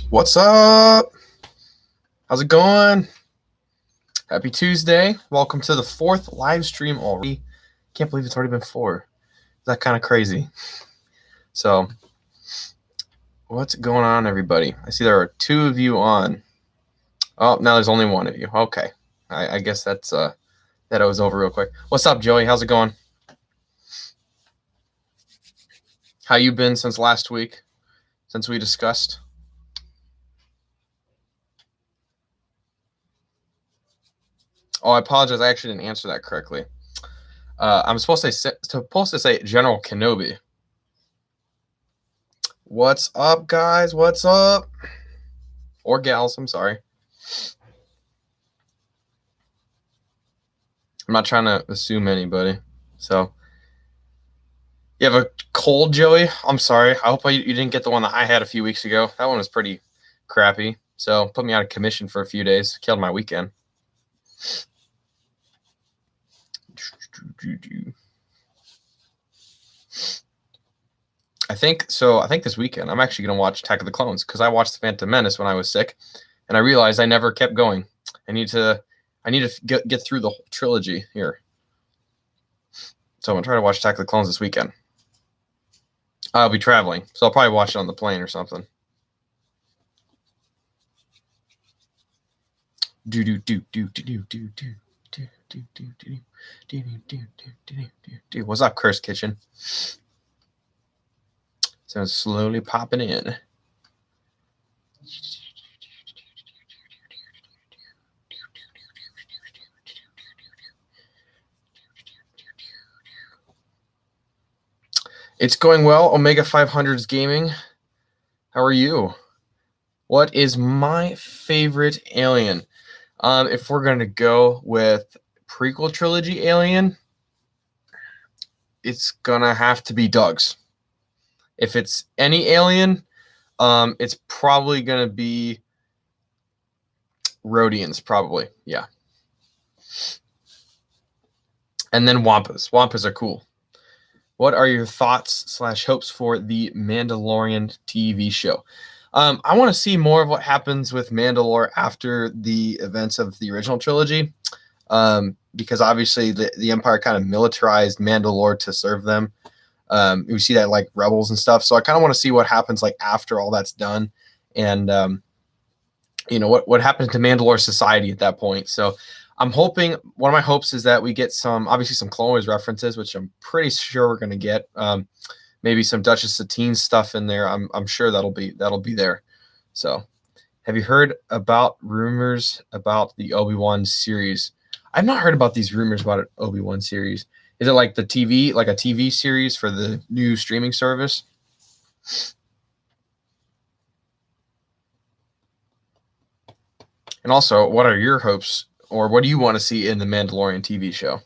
What's up? How's it going? Happy Tuesday. Welcome to the 4th live stream already. Can't believe it's already been 4. Is that kind of crazy? So, what's going on, everybody? I see there are 2 of you on. Oh, now there's only 1 of you. Okay. I guess that was over real quick. What's up, Joey? How's it going? How you been since last week? Since we discussed? Oh, I apologize. I actually didn't answer that correctly. I'm supposed to say General Kenobi. What's up, guys? What's up? Or gals, I'm sorry. I'm not trying to assume anybody. So, you have a cold, Joey? I'm sorry. I hope you didn't get the one that I had a few weeks ago. That one was pretty crappy. So, put me out of commission for a few days. Killed my weekend. I think this weekend I'm actually going to watch Attack of the Clones because I watched The Phantom Menace when I was sick, and I realized I never kept going. I need to get through the whole trilogy here. So I'm going to try to watch Attack of the Clones this weekend. I'll be traveling, so I'll probably watch it on the plane or something. What's up, Curse Kitchen? So it's slowly popping in. It's going well. Omega 500's gaming. How are you? What is my favorite alien? If we're going to go with prequel trilogy alien, it's going to have to be Doug's. If it's any alien, it's probably going to be Rhodians, probably. Yeah. And then Wampas. Wampas are cool. What are your thoughts / hopes for the Mandalorian TV show? I want to see more of what happens with Mandalore after the events of the original trilogy, because obviously the Empire kind of militarized Mandalore to serve them. We see that like Rebels and stuff. So I kind of want to see what happens like after all that's done, and what happened to Mandalore society at that point. So I'm hoping, one of my hopes is that we get some Clone Wars references, which I'm pretty sure we're going to get. Maybe some Duchess Satine stuff in there. I'm sure that'll be there. So, have you heard about rumors about the Obi-Wan series? I've not heard about these rumors about an Obi-Wan series. Is it like a TV series for the new streaming service? And also, what are your hopes, or what do you want to see in the Mandalorian TV show?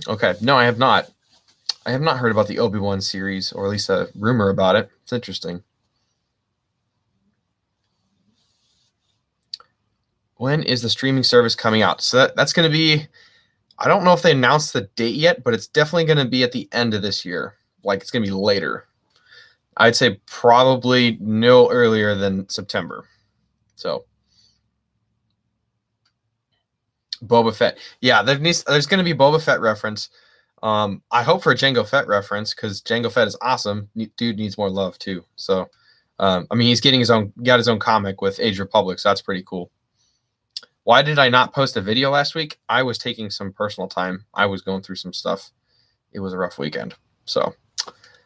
Okay. No, I have not. I have not heard about the Obi-Wan series, or at least a rumor about it. It's interesting. When is the streaming service coming out? So that's going to be, I don't know if they announced the date yet, but it's definitely going to be at the end of this year. Like, it's going to be later. I'd say probably no earlier than September. So, Boba Fett. Yeah, there's going to be Boba Fett reference. I hope for a Jango Fett reference because Jango Fett is awesome. Dude needs more love too. So, he's getting got his own comic with Age Republic, so that's pretty cool. Why did I not post a video last week? I was taking some personal time. I was going through some stuff. It was a rough weekend. So,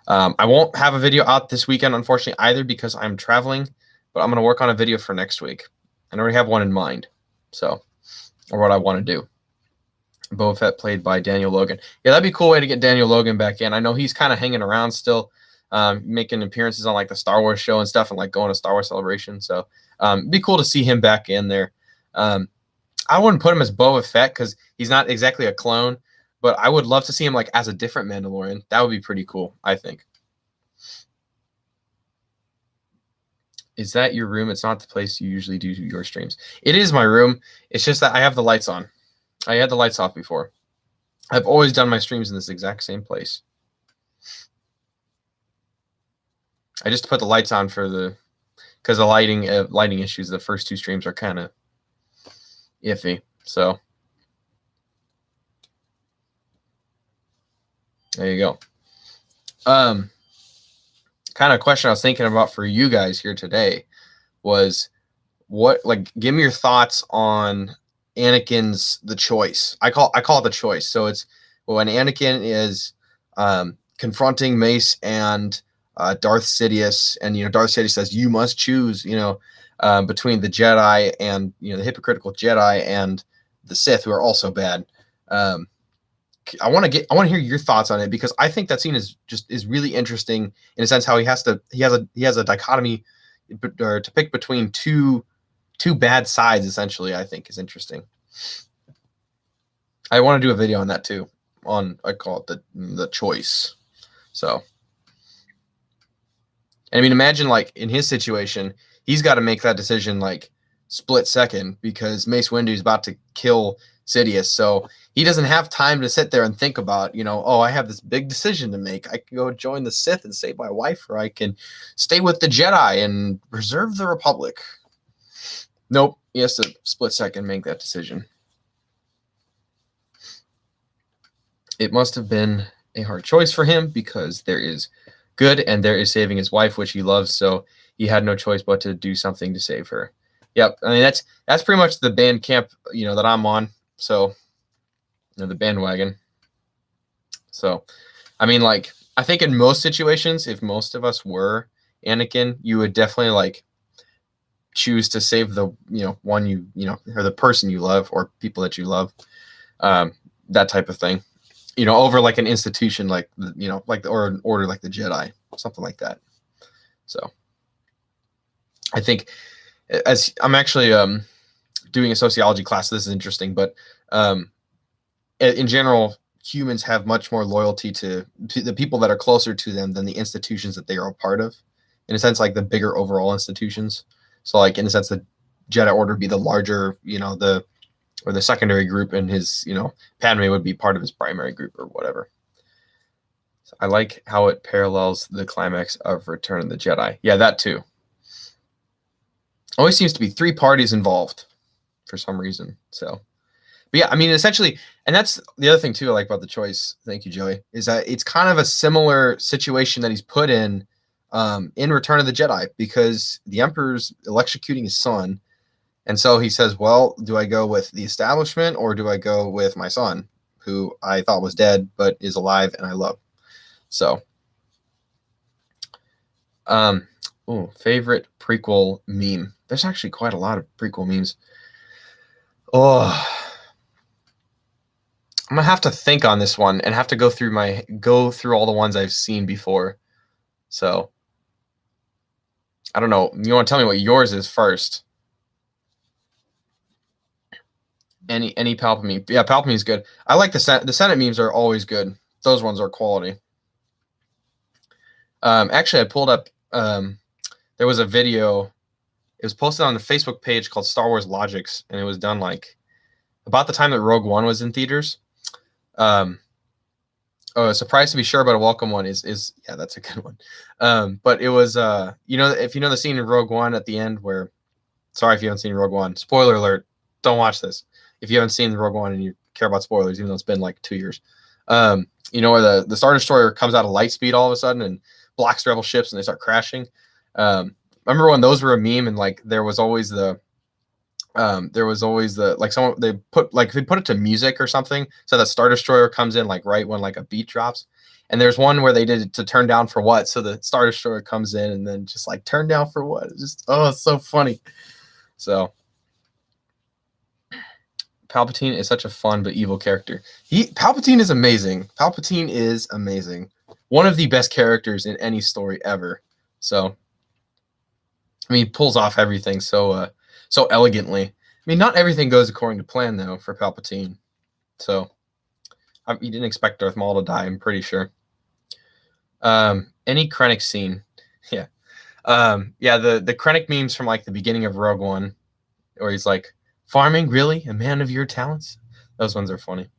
I won't have a video out this weekend, unfortunately, either because I'm traveling, but I'm going to work on a video for next week. I already have one in mind. So, or what I want to do. Boba Fett played by Daniel Logan. Yeah, that'd be a cool way to get Daniel Logan back in. I know he's kind of hanging around still, making appearances on like the Star Wars show and stuff, and like going to Star Wars Celebration. So it'd be cool to see him back in there. I wouldn't put him as Boba Fett because he's not exactly a clone, but I would love to see him like as a different Mandalorian. That would be pretty cool, I think. Is that your room? It's not the place you usually do your streams. It is my room. It's just that I have the lights on. I had the lights off before. I've always done my streams in this exact same place. I just put the lights on for because the lighting issues. The first 2 streams are kind of iffy. So there you go. Kind of question I was thinking about for you guys here today was give me your thoughts on Anakin's the choice. I call it the choice. So it's when Anakin is confronting Mace and Darth Sidious, and Darth Sidious says you must choose, between the Jedi and the hypocritical Jedi and the Sith, who are also bad. I want to hear your thoughts on it, because I think that scene is really interesting in a sense, how he has a dichotomy to pick between two bad sides, essentially. I think is interesting. I want to do a video on that too. I call it the choice. So, I mean, imagine like in his situation, he's got to make that decision like split second, because Mace Windu is about to kill Sidious. So he doesn't have time to sit there and think about, oh, I have this big decision to make. I can go join the Sith and save my wife, or I can stay with the Jedi and preserve the Republic. Nope. He has to split second make that decision. It must have been a hard choice for him, because there is good and there is saving his wife, which he loves. So he had no choice but to do something to save her. Yep. I mean, that's pretty much the band camp, that I'm on. So, the bandwagon. So, I mean, like, I think in most situations, if most of us were Anakin, you would definitely like choose to save the, one or the person you love, or people that you love, that type of thing, over like an institution, like, or an order like the Jedi, something like that. So I think, as I'm actually doing a sociology class, this is interesting, but in general, humans have much more loyalty to the people that are closer to them than the institutions that they are a part of, in a sense, like the bigger overall institutions. So like, in a sense, the Jedi Order would be the larger, or the secondary group, and his, Padme would be part of his primary group or whatever. So I like how it parallels the climax of Return of the Jedi. Yeah, that too. Always seems to be 3 parties involved for some reason. So, but yeah, I mean, essentially, and that's the other thing too I like about the choice, thank you, Joey, is that it's kind of a similar situation that he's put in Return of the Jedi, because the Emperor's electrocuting his son. And so he says, well, do I go with the establishment, or do I go with my son, who I thought was dead but is alive and I love? So, favorite prequel meme. There's actually quite a lot of prequel memes. Oh, I'm gonna have to think on this one and have to go through all the ones I've seen before. So, I don't know. You want to tell me what yours is first? Any Palpatine? Yeah, Palpatine's good. I like the Senate memes are always good. Those ones are quality. Actually, I pulled up. There was a video. It was posted on the Facebook page called Star Wars Logics, and it was done like about the time that Rogue One was in theaters. A surprise to be sure, but a welcome one is yeah, that's a good one. But it was if you know the scene in Rogue One at the end where, sorry if you haven't seen Rogue One, spoiler alert, don't watch this if you haven't seen Rogue One and you care about spoilers, even though it's been like 2 years. Where the Star Destroyer comes out of light speed all of a sudden and blocks rebel ships and they start crashing. Remember when those were a meme, and like there was always the like someone they put it to music or something, so that Star Destroyer comes in like right when like a beat drops. And there's one where they did it to turn down for what, so the Star Destroyer comes in and then just like turn down for what. It's just, oh, it's so funny. So Palpatine is such a fun but evil character. Palpatine is amazing. Palpatine is amazing. One of the best characters in any story ever. So, I mean, he pulls off everything so elegantly. I mean, not everything goes according to plan though for Palpatine. So, you didn't expect Darth Maul to die, I'm pretty sure. Any Krennic scene, yeah, the Krennic memes from like the beginning of Rogue One, where he's like, "Farming, really? A man of your talents?" Those ones are funny.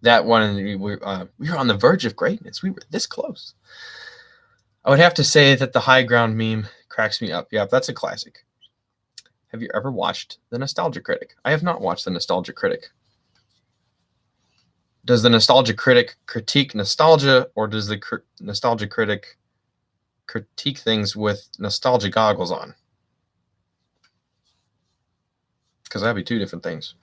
That one, we were on the verge of greatness. We were this close. I would have to say that the high ground meme cracks me up. Yeah, that's a classic. Have you ever watched The Nostalgia Critic? I have not watched The Nostalgia Critic. Does the Nostalgia Critic critique nostalgia, or does the Nostalgia Critic critique things with nostalgia goggles on? Because that'd be two different things.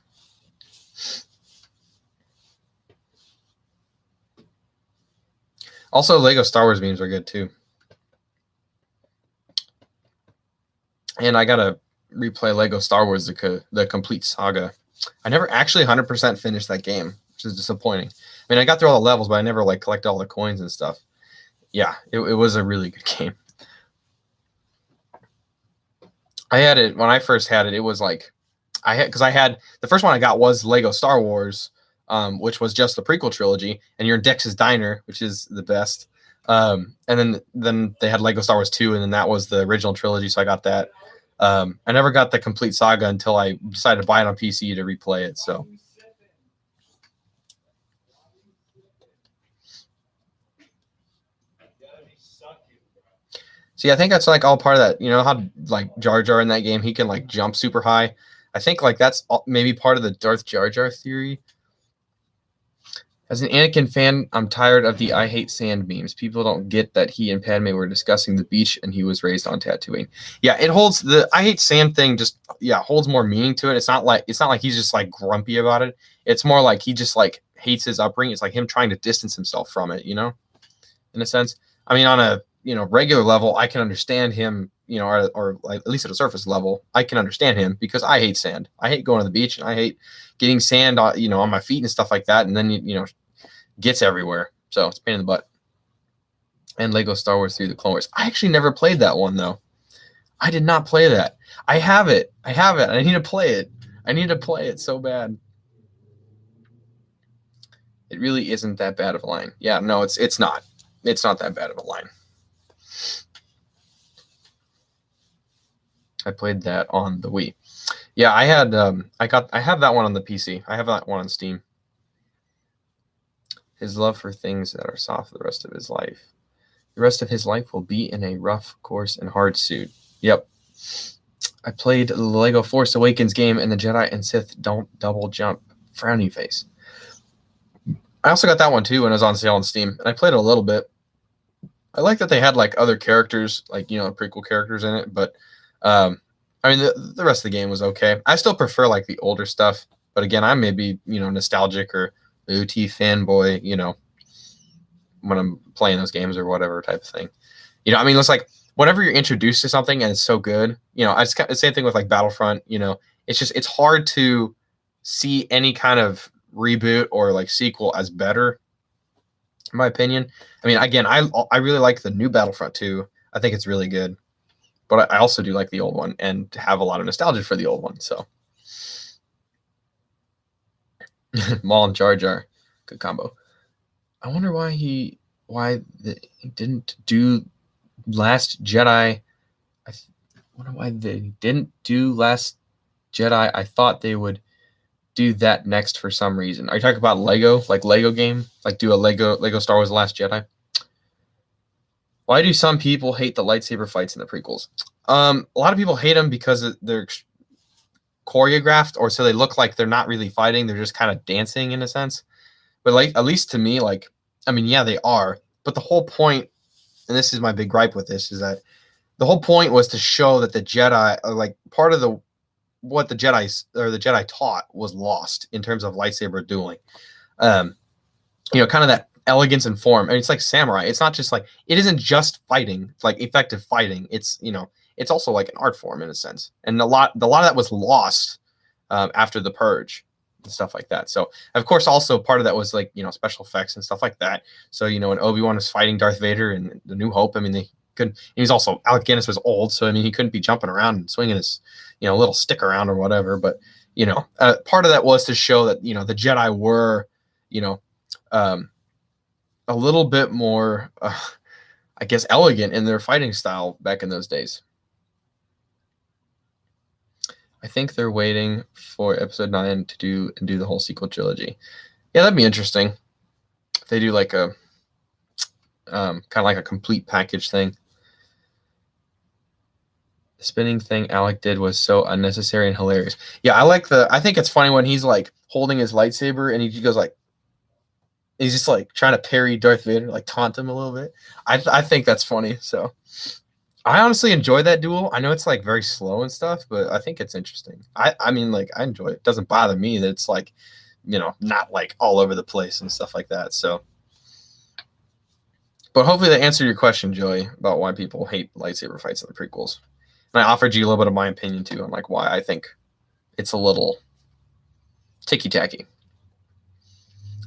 Also, Lego Star Wars memes are good too. And I gotta replay Lego Star Wars, the complete saga. I never actually 100% finished that game, which is disappointing. I mean, I got through all the levels, but I never like collected all the coins and stuff. Yeah, it was a really good game. I had it when I first had it. It was like I had the first one I got was Lego Star Wars, which was just the prequel trilogy, and you're in Dex's Diner, which is the best. And then they had Lego Star Wars 2, and then that was the original trilogy, so I got that. I never got the complete saga until I decided to buy it on PC to replay it. So. See, I think that's like all part of that. You know how like Jar Jar in that game, he can like jump super high. I think like that's maybe part of the Darth Jar Jar theory. As an Anakin fan, I'm tired of the I hate sand memes. People don't get that he and Padme were discussing the beach and he was raised on Tatooine. Yeah, it holds the I hate sand thing just holds more meaning to it. It's not like he's just like grumpy about it. It's more like he just like hates his upbringing. It's like him trying to distance himself from it, you know? In a sense. I mean, on a regular level, I can understand him, or like, at least at a surface level, I can understand him because I hate sand. I hate going to the beach and I hate getting sand on, on my feet and stuff like that. And then, gets everywhere. So it's a pain in the butt. And Lego Star Wars 3: The Clone Wars. I actually never played that one though. I did not play that. I have it. I need to play it. I need to play it so bad. It really isn't that bad of a line. Yeah, no, it's not. It's not that bad of a line. I played that on the Wii. Yeah, I had I have that one on the PC. I have that one on Steam. His love for things that are soft for the rest of his life. The rest of his life will be in a rough, coarse, and hard suit. Yep. I played the Lego Force Awakens game, and the Jedi and Sith don't double jump. Frowny face. I also got that one too when it was on sale on Steam, and I played it a little bit. I like that they had like other characters, like prequel characters in it, but I mean the rest of the game was okay. I still prefer like the older stuff, but again, I may be nostalgic or OT fanboy, when I'm playing those games or whatever type of thing. I mean, it's like whenever you're introduced to something and it's so good, it's the same thing with like Battlefront. It's hard to see any kind of reboot or like sequel as better, in my opinion. I mean, again, I really like the new Battlefront 2. I think it's really good, but I also do like the old one and have a lot of nostalgia for the old one. So, Maul and Jar Jar, good combo. I wonder why he didn't do Last Jedi. I wonder why they didn't do Last Jedi. I thought they would do that next for some reason. Are you talking about Lego, like Lego game, like do a Lego Star Wars: Last Jedi? Why do some people hate the lightsaber fights in the prequels? A lot of people hate them because they're choreographed, or so they look like they're not really fighting; they're just kind of dancing in a sense. But like, at least to me, like, I mean, yeah, they are. But the whole point, and this is my big gripe with this, is that the whole point was to show that the Jedi, like part of what the Jedi taught was lost in terms of lightsaber dueling. Kind of that elegance and form. And it's like samurai. It's not just like, it isn't just fighting, like effective fighting. It's, it's also like an art form in a sense. And a lot of that was lost after the Purge and stuff like that. So of course, also part of that was like, special effects and stuff like that. So, when Obi-Wan was fighting Darth Vader in The New Hope, I mean, they couldn't, he was also, Alec Guinness was old. So, I mean, he couldn't be jumping around and swinging his, little stick around or whatever. But, part of that was to show that, the Jedi were, a little bit more, I guess, elegant in their fighting style back in those days. I think they're waiting for episode 9 to do the whole sequel trilogy. Yeah, that'd be interesting. If they do like a kind of like a complete package thing. The spinning thing Alec did was so unnecessary and hilarious. Yeah, I think it's funny when he's like holding his lightsaber and he goes like, he's just like trying to parry Darth Vader, like taunt him a little bit. I think that's funny. So I honestly enjoy that duel. I know it's like very slow and stuff, but I think it's interesting. I mean, like I enjoy it. It doesn't bother me that it's like, not like all over the place and stuff like that. So, but hopefully that answered your question, Joey, about why people hate lightsaber fights in the prequels. And I offered you a little bit of my opinion too on like why I think it's a little ticky tacky.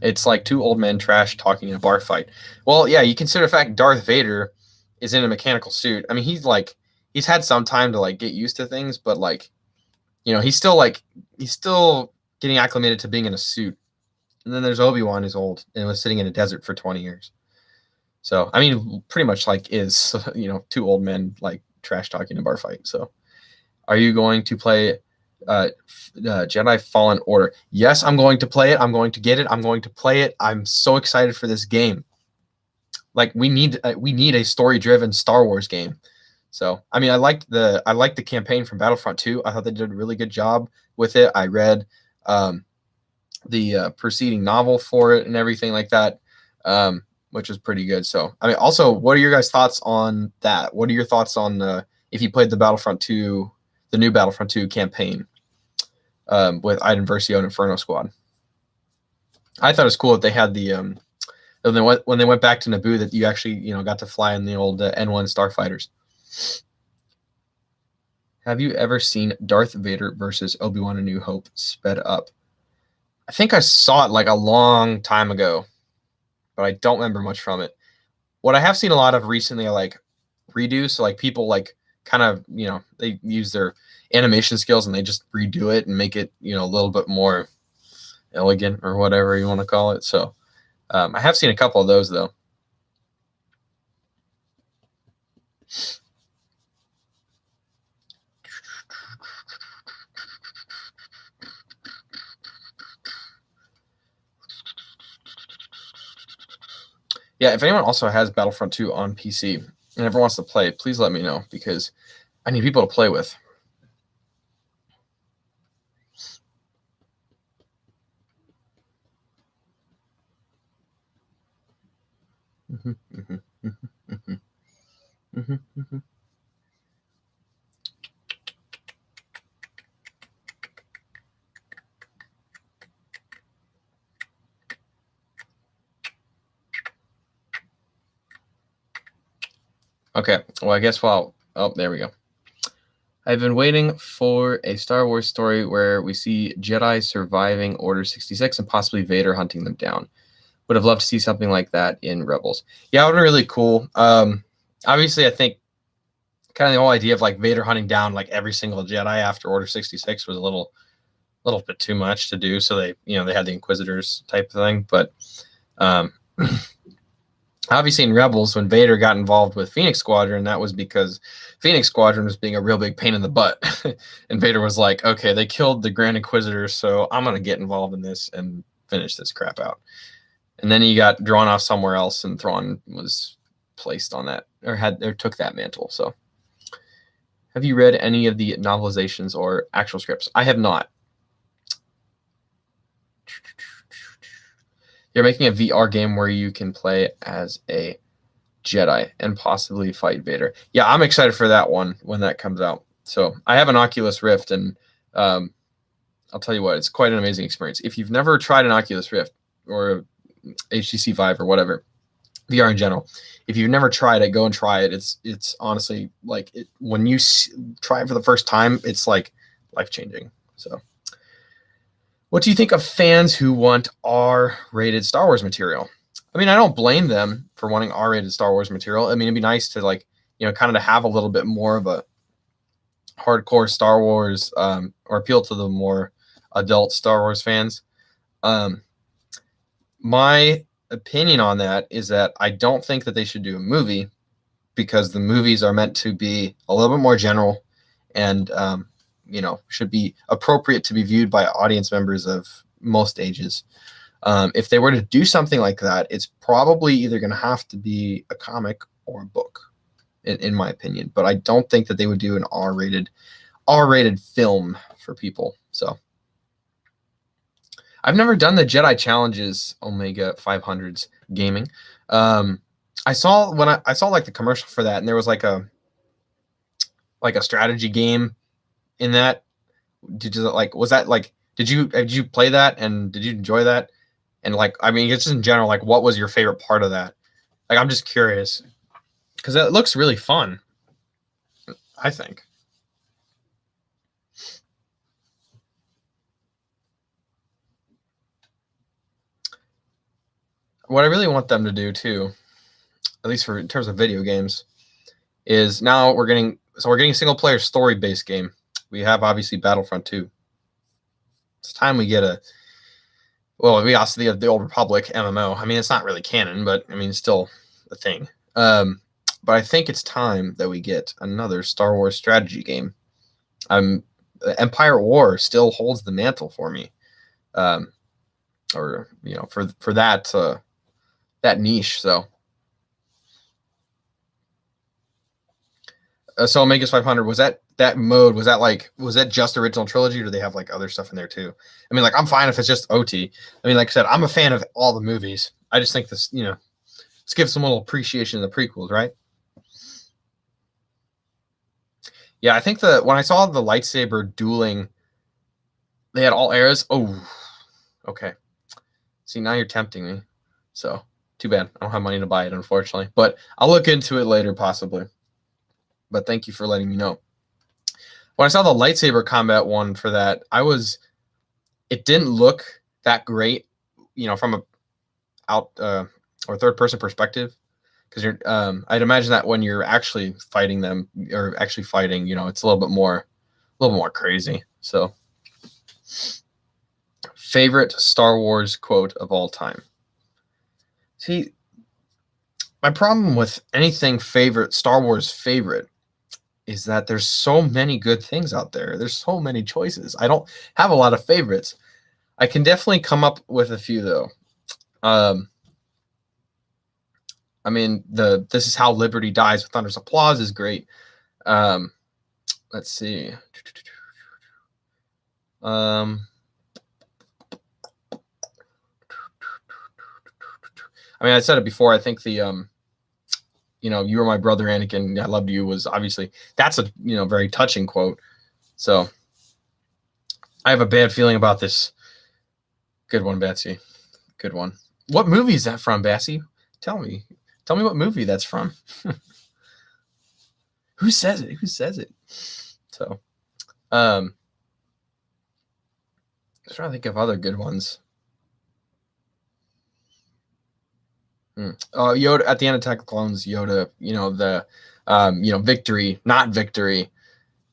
It's like two old men trash talking in a bar fight. Well, yeah, you consider the fact Darth Vader is in a mechanical suit. I mean, he's had some time to like get used to things, but like, he's still getting acclimated to being in a suit. And then there's Obi-Wan who's old and was sitting in a desert for 20 years. So, I mean, pretty much like is, two old men like trash talking in a bar fight. So, are you going to play Jedi Fallen Order? Yes, I'm going to play it. I'm going to get it. I'm going to play it. I'm so excited for this game. Like we need a story-driven Star Wars game. So, I mean, I liked the campaign from Battlefront 2. I thought they did a really good job with it. I read the preceding novel for it and everything like that, which was pretty good. So, I mean, also, what are your guys' thoughts on that? What are your thoughts on if you played the new Battlefront 2 campaign with Iden Versio and Inferno Squad? I thought it was cool that they had when they went back to Naboo that you actually got to fly in the old N1 starfighters. Have you ever seen Darth Vader versus Obi-Wan: A New Hope sped up? I think I saw it like a long time ago, but I don't remember much from it. What I have seen a lot of recently are like redo, so like people like kind of they use their animation skills and they just redo it and make it a little bit more elegant or whatever you want to call it. So I have seen a couple of those though. Yeah, if anyone also has Battlefront 2 on PC and ever wants to play, please let me know because I need people to play with. Okay, well, I guess oh, there we go. I've been waiting for a Star Wars story where we see Jedi surviving Order 66 and possibly Vader hunting them down. Would have loved to see something like that in Rebels. Yeah, it would have been really cool. Obviously, I think kind of the whole idea of like Vader hunting down like every single Jedi after Order 66 was a little bit too much to do. So they had the Inquisitors type thing, but obviously in Rebels, when Vader got involved with Phoenix Squadron, that was because Phoenix Squadron was being a real big pain in the butt. And Vader was like, okay, they killed the Grand Inquisitor, so I'm going to get involved in this and finish this crap out. And then he got drawn off somewhere else, and Thrawn was placed on that, or took that mantle. So, have you read any of the novelizations or actual scripts? I have not. You're making a VR game where you can play as a Jedi and possibly fight Vader. Yeah, I'm excited for that one when that comes out. So I have an Oculus Rift, and I'll tell you what, it's quite an amazing experience. If you've never tried an Oculus Rift or HTC Vive or whatever, VR in general, if you've never tried it, go and try it. It's honestly like when you try it for the first time, it's like life-changing. So. What do you think of fans who want R-rated Star Wars material? I mean, I don't blame them for wanting R-rated Star Wars material. I mean, it'd be nice to kind of to have a little bit more of a hardcore Star Wars or appeal to the more adult Star Wars fans. My opinion on that is that I don't think that they should do a movie because the movies are meant to be a little bit more general and should be appropriate to be viewed by audience members of most ages. If they were to do something like that, it's probably either going to have to be a comic or a book, in my opinion. But I don't think that they would do an R-rated film for people. So I've never done the Jedi Challenges Omega 500s gaming. I saw I saw like the commercial for that, and there was like a strategy game in that. Did you like? Was that like? Did you play that, and did you enjoy that? And like, I mean, just in general, like, what was your favorite part of that? Like, I'm just curious because it looks really fun, I think. What I really want them to do too, at least for in terms of video games, is now we're getting single player story based game. We have obviously Battlefront 2. It's time we get a we also have the Old Republic MMO. I mean, it's not really canon, but I mean, it's still a thing. But I think it's time that we get another Star Wars strategy game. Empire War still holds the mantle for me, or for that that niche. So Omega's 500, was that mode? Was that just original trilogy, or do they have like other stuff in there too? I mean, like, I'm fine if it's just OT. I mean, like I said, I'm a fan of all the movies. I just think this, let's give some little appreciation to the prequels, right? Yeah, I think when I saw the lightsaber dueling, they had all eras. Oh, okay. See, now you're tempting me. So too bad. I don't have money to buy it, unfortunately. But I'll look into it later, possibly. But thank you for letting me know. When I saw the lightsaber combat one for that, it didn't look that great, from a out or third person perspective, because I'd imagine that when you're actually fighting them or actually fighting, it's a little bit more crazy. So, favorite Star Wars quote of all time. See, my problem with anything Star Wars favorite is that there's so many good things out there. There's so many choices. I don't have a lot of favorites. I can definitely come up with a few though. I mean, "This is how liberty dies with thunder's applause" is great. Let's see. I mean, I said it before. I think the "You were my brother, Anakin. I loved you" was obviously, that's a very touching quote. So I have a bad feeling about this. Good one, Betsy. Good one. What movie is that from, Bassy? Tell me what movie that's from. Who says it? So, I'm trying to think of other good ones. Yoda at the end of Attack of the Clones. Yoda, victory, not victory.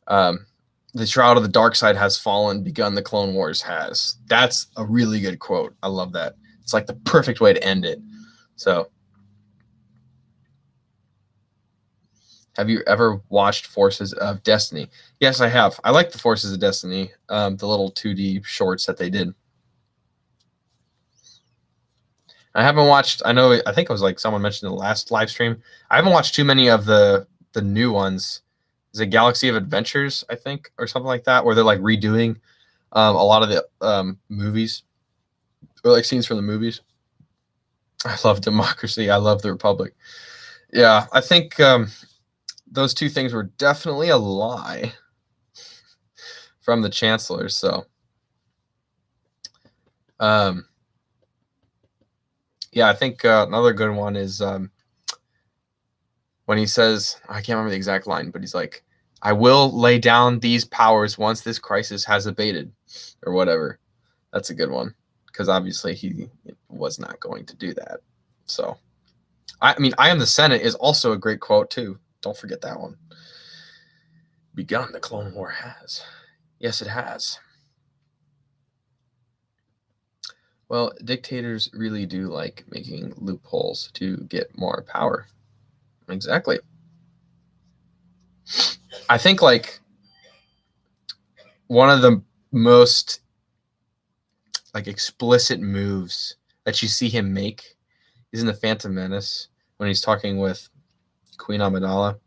The shroud of the dark side has fallen, begun the Clone Wars has. That's a really good quote. I love that. It's like the perfect way to end it. So, have you ever watched Forces of Destiny? Yes, I have. I like the Forces of Destiny, the little 2D shorts that they did. I haven't watched. I think it was like someone mentioned in the last live stream. I haven't watched too many of the new ones. Is it Galaxy of Adventures, I think, or something like that, where they're like redoing a lot of the movies, or like scenes from the movies. I love democracy. I love the Republic. Yeah, I think those two things were definitely a lie from the Chancellor. So, yeah, I think another good one is when he says, I can't remember the exact line, but he's like, "I will lay down these powers once this crisis has abated," or whatever. That's a good one, because obviously he was not going to do that. So, I mean, "I am the Senate" is also a great quote too. Don't forget that one. Begun the Clone War has. Yes, it has. Well, dictators really do like making loopholes to get more power. Exactly. I think like one of the most like explicit moves that you see him make is in the Phantom Menace when he's talking with Queen Amidala.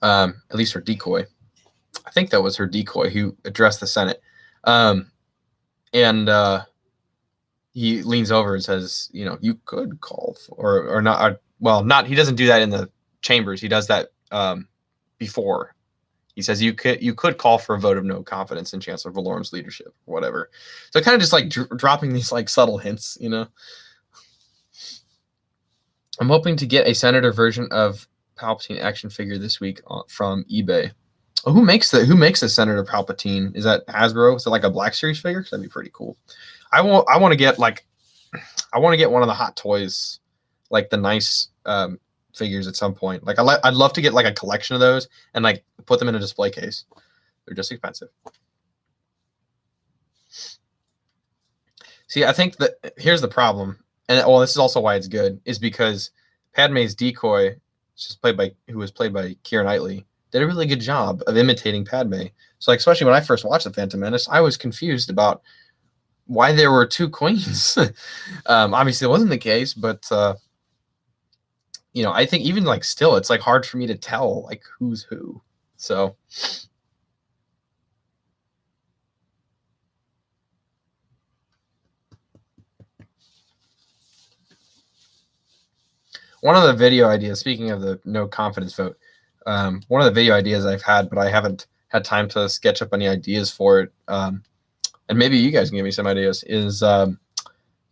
At least her decoy. I think that was her decoy who addressed the Senate. And he leans over and says, you could call for, or not. Well, not, he doesn't do that in the chambers. He does that before. He says you could call for a vote of no confidence in Chancellor Valorum's leadership, or whatever. So kind of just like dropping these like subtle hints, I'm hoping to get a Senator version of Palpatine action figure this week from eBay. Oh, who makes a Senator Palpatine? Is that Hasbro? Is it like a Black Series figure? That'd be pretty cool. I want to get one of the Hot Toys, like the nice figures at some point. Like I'd love to get like a collection of those and like put them in a display case. They're just expensive. See, I think that here's the problem, and this is also why it's good, is because Padme's decoy, who was played by Keira Knightley, did a really good job of imitating Padme. So like, especially when I first watched The Phantom Menace, I was confused about why there were two queens. Obviously it wasn't the case, but I think even like still, it's like hard for me to tell like who's who. So one of the video ideas, speaking of the no confidence vote, one of the video ideas I've had, but I haven't had time to sketch up any ideas for it, and maybe you guys can give me some ideas, is I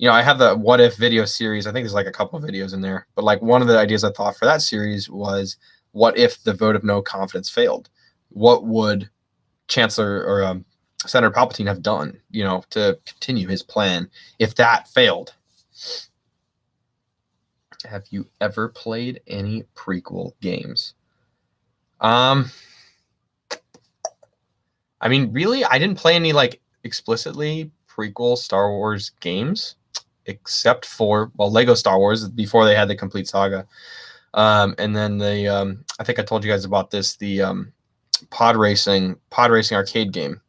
have the what if video series. I think there's like a couple of videos in there, but like one of the ideas I thought for that series was, what if the vote of no confidence failed? What would Chancellor or Senator Palpatine have done, to continue his plan if that failed? Have you ever played any prequel games? I mean, really, I didn't play any like explicitly prequel Star Wars games, except for Lego Star Wars before they had the complete saga, and then the I think I told you guys about this, the pod racing arcade game.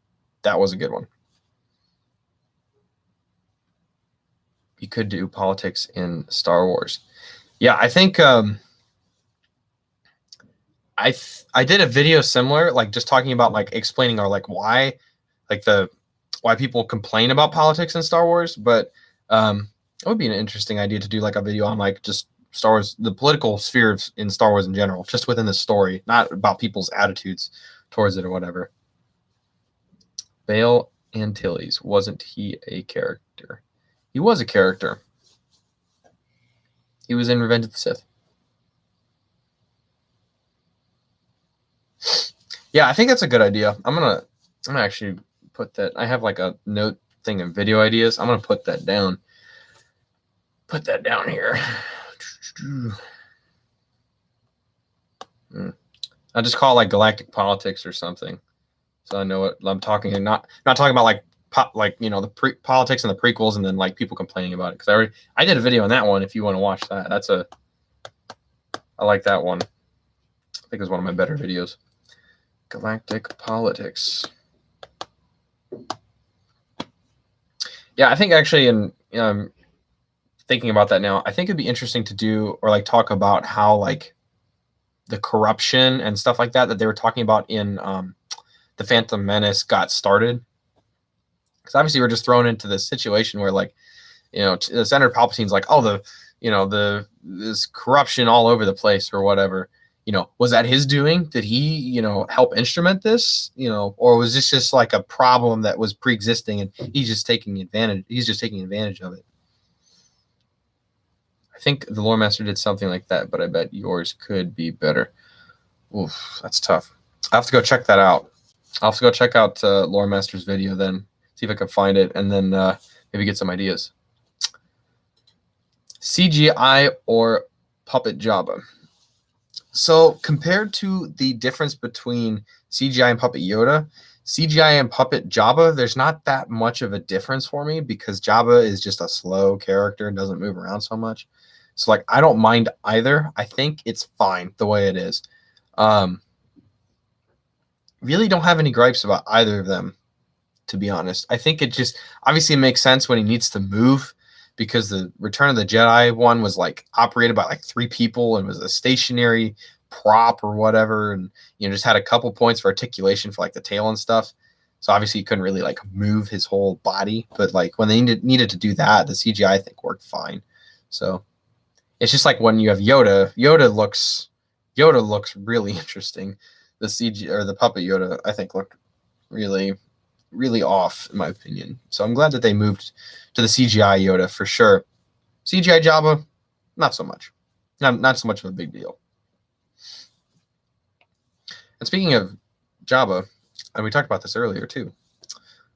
That was a good one. You could do politics in Star Wars. Yeah, I think I did a video similar, like just talking about like explaining or like why people complain about politics in Star Wars, but it would be an interesting idea to do like a video on like just Star Wars, the political sphere in Star Wars in general, just within the story, not about people's attitudes towards it or whatever. Bail Antilles, wasn't he a character? He was a character. He was in Revenge of the Sith. Yeah, I think that's a good idea. I'm gonna actually put that. I have like a note thing of video ideas. I'm gonna put that down. Put that down here. I'll just call it like galactic politics or something, so I know what I'm talking. And not talking about like the politics and the prequels, and then like people complaining about it, because I did a video on that one. If you want to watch that, I like that one. I think it was one of my better videos. Galactic politics. Yeah, I think actually, in thinking about that now, I think it'd be interesting to do or like talk about how like the corruption and stuff like that they were talking about in the Phantom Menace got started. Because obviously we're just thrown into this situation where like, Senator Palpatine's like, oh, this corruption all over the place or whatever. Was that his doing? Did he, help instrument this? Or was this just like a problem that was pre-existing and he's just taking advantage of it? I think the Lore Master did something like that, but I bet yours could be better. Oof, that's tough. I have to go check that out. I'll have to go check out Lore Master's video then, see if I can find it, and then maybe get some ideas. CGI or Puppet Jabba? So compared to the difference between CGI and Puppet Yoda, CGI and Puppet Jabba, there's not that much of a difference for me, because Jabba is just a slow character and doesn't move around so much. So like, I don't mind either. I think it's fine the way it is. Really don't have any gripes about either of them. to be honest. I think it just obviously it makes sense when he needs to move because the Return of the Jedi one was like operated by like 3 people and was a stationary prop or whatever, and just had a couple points for articulation for like the tail and stuff. So obviously he couldn't really like move his whole body, but like when they needed to do that, the CGI I think worked fine. So it's just like when you have Yoda. Yoda looks really interesting. The CG or the puppet Yoda I think looked really really off in my opinion. So I'm glad that they moved to the CGI Yoda for sure. CGI Jabba, not so much. Not so much of a big deal. And speaking of Jabba, and we talked about this earlier too,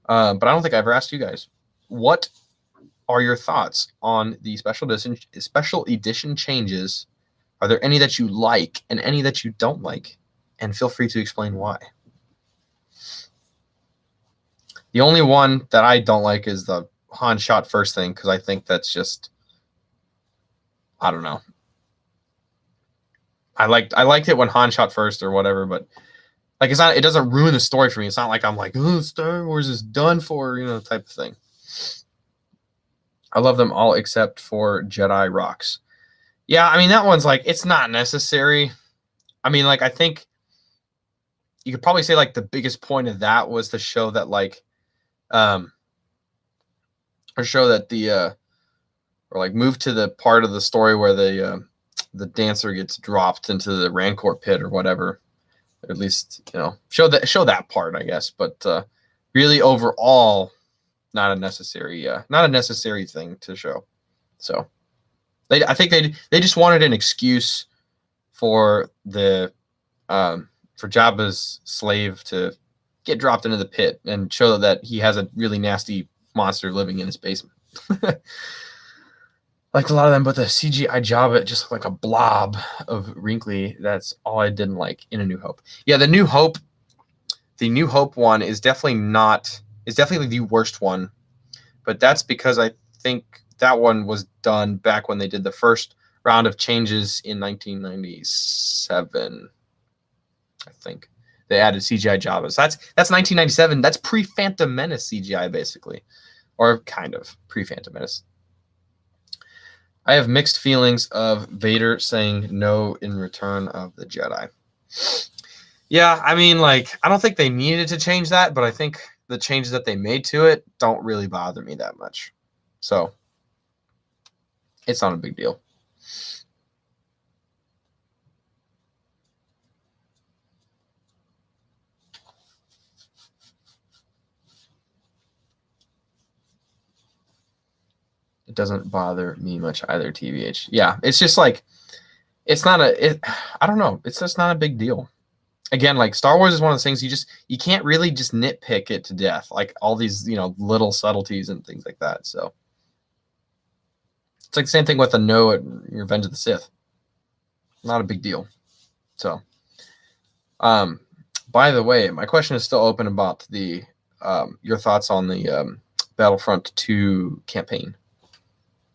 but I don't think I ever asked you guys, what are your thoughts on the special edition changes? Are there any that you like and any that you don't like? And feel free to explain why. The only one that I don't like is the Han shot first thing, because I think that's just, I don't know. I liked it when Han shot first or whatever, but like it doesn't ruin the story for me. It's not like I'm like, oh, Star Wars is done for, type of thing. I love them all except for Jedi Rocks. Yeah, I mean that one's like, it's not necessary. I mean, like I think you could probably say like the biggest point of that was to show that like or show that the or like move to the part of the story where the dancer gets dropped into the Rancor pit or whatever. Or at least, show that part, I guess. But really overall, not a necessary thing to show. So I think they just wanted an excuse for the for Jabba's slave to get dropped into the pit and show that he has a really nasty monster living in his basement. Liked a lot of them, but the CGI Jabba just looked like a blob of wrinkly. That's all I didn't like in A New Hope. Yeah, the New Hope one is definitely the worst one, but that's because I think that one was done back when they did the first round of changes in 1997. I think they added CGI Jabba. So that's 1997. That's pre-Phantom Menace CGI basically, or kind of pre-Phantom Menace. I have mixed feelings of Vader saying no in Return of the Jedi. Yeah, I mean, like, I don't think they needed to change that, but I think the changes that they made to it don't really bother me that much. So, it's not a big deal. It doesn't bother me much either, TVH. Yeah, it's just like, I don't know. It's just not a big deal. Again, like Star Wars is one of those things you can't really just nitpick it to death. Like all these, little subtleties and things like that. So it's like the same thing with a no at Revenge of the Sith. Not a big deal. So, by the way, my question is still open about the your thoughts on the Battlefront 2 campaign.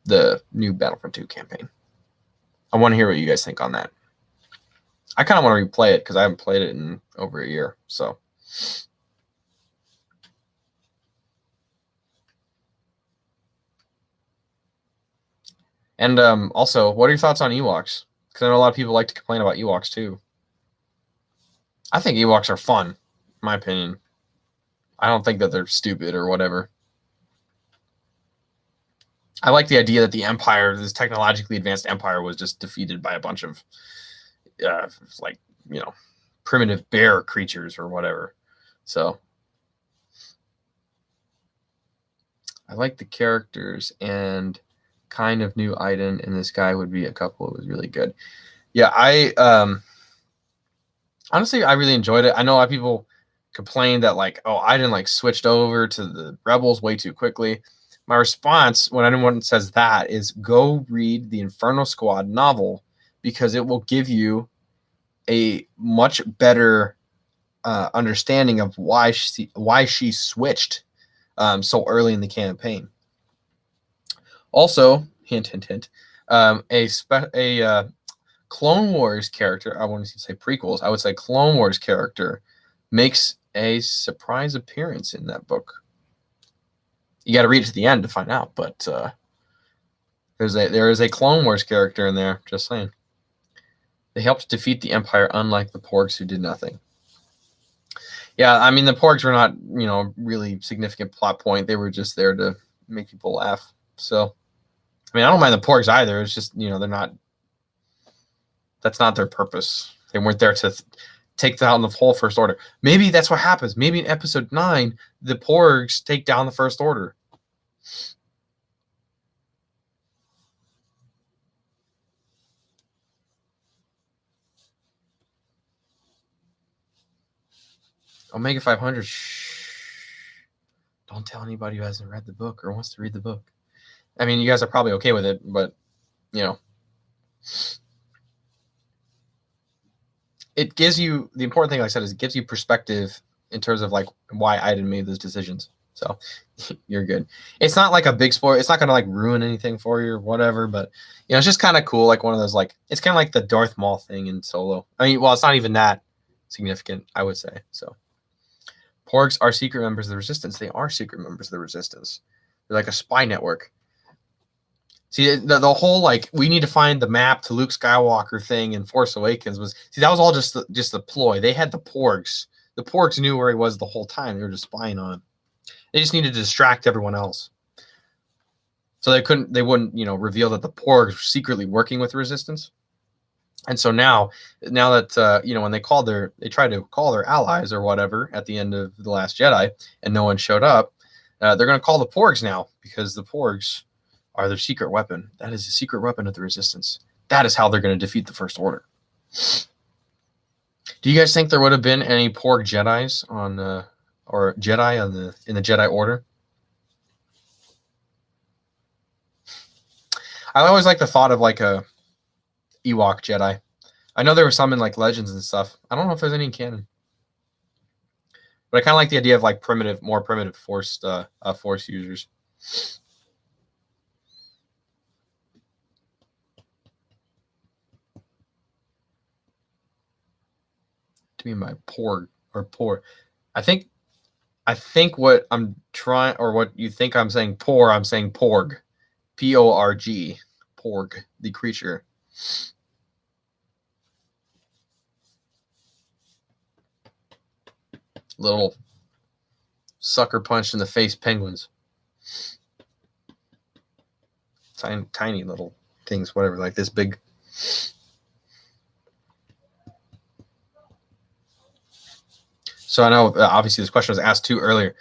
The new Battlefront 2 campaign. I want to hear what you guys think on that. I kind of want to replay it because I haven't played it in over a year. So, and also, what are your thoughts on Ewoks? Because I know a lot of people like to complain about Ewoks too. I think Ewoks are fun, in my opinion. I don't think that they're stupid or whatever. I like the idea that the Empire, this technologically advanced Empire, was just defeated by a bunch of, primitive bear creatures or whatever. So, I like the characters and kind of new Iden and this guy would be a couple. It was really good. Yeah, honestly, I really enjoyed it. I know a lot of people complained that Iden switched over to the Rebels way too quickly. My response when anyone says that is go read the Inferno Squad novel because it will give you a much better understanding of why she switched so early in the campaign. Also, hint, hint, hint, a Clone Wars character, I wouldn't say prequels, I would say Clone Wars character makes a surprise appearance in that book. You got to read it to the end to find out. But there is a Clone Wars character in there. Just saying. They helped defeat the Empire, unlike the Porgs who did nothing. Yeah, I mean the Porgs were not, really significant plot point. They were just there to make people laugh. So, I mean, I don't mind the Porgs either. It's just they're not. That's not their purpose. They weren't there to take down the whole First Order. Maybe that's what happens. Maybe in Episode 9, the Porgs take down the First Order. Omega 500. Shh. Don't tell anybody who hasn't read the book or wants to read the book. I mean, you guys are probably okay with it, but, it gives you, the important thing, like I said, is it gives you perspective in terms of, like, why Iden made those decisions. So, you're good. It's not like a big spoiler. It's not going to, like, ruin anything for you or whatever, but, it's just kind of cool. Like, one of those, like, it's kind of like the Darth Maul thing in Solo. I mean, well, it's not even that significant, I would say, so. Porgs are secret members of the Resistance. They are secret members of the Resistance. They're like a spy network. See, the whole, like, we need to find the map to Luke Skywalker thing in Force Awakens that was all just the ploy. They had the Porgs. The Porgs knew where he was the whole time. They were just spying on him. They just needed to distract everyone else. So they wouldn't, reveal that the Porgs were secretly working with the Resistance. And so now that when they tried to call their allies or whatever at the end of The Last Jedi, and no one showed up, they're going to call the Porgs now, because the Porgs are their secret weapon. That is a secret weapon of the Resistance. That is how they're going to defeat the First Order. Do you guys think there would have been any Porg Jedis or Jedi in the Jedi Order? I always like the thought of like a Ewok Jedi. I know there were some in like Legends and stuff. I don't know if there's any in canon, but I kind of like the idea of like more primitive Force users. To me, my Porg or Por. I think what I'm trying, or what you think I'm saying Por, I'm saying Porg. Porg. Porg, the creature. Little sucker punch in the face penguins. Tiny little things, whatever, like this big. So I know obviously this question was asked too earlier.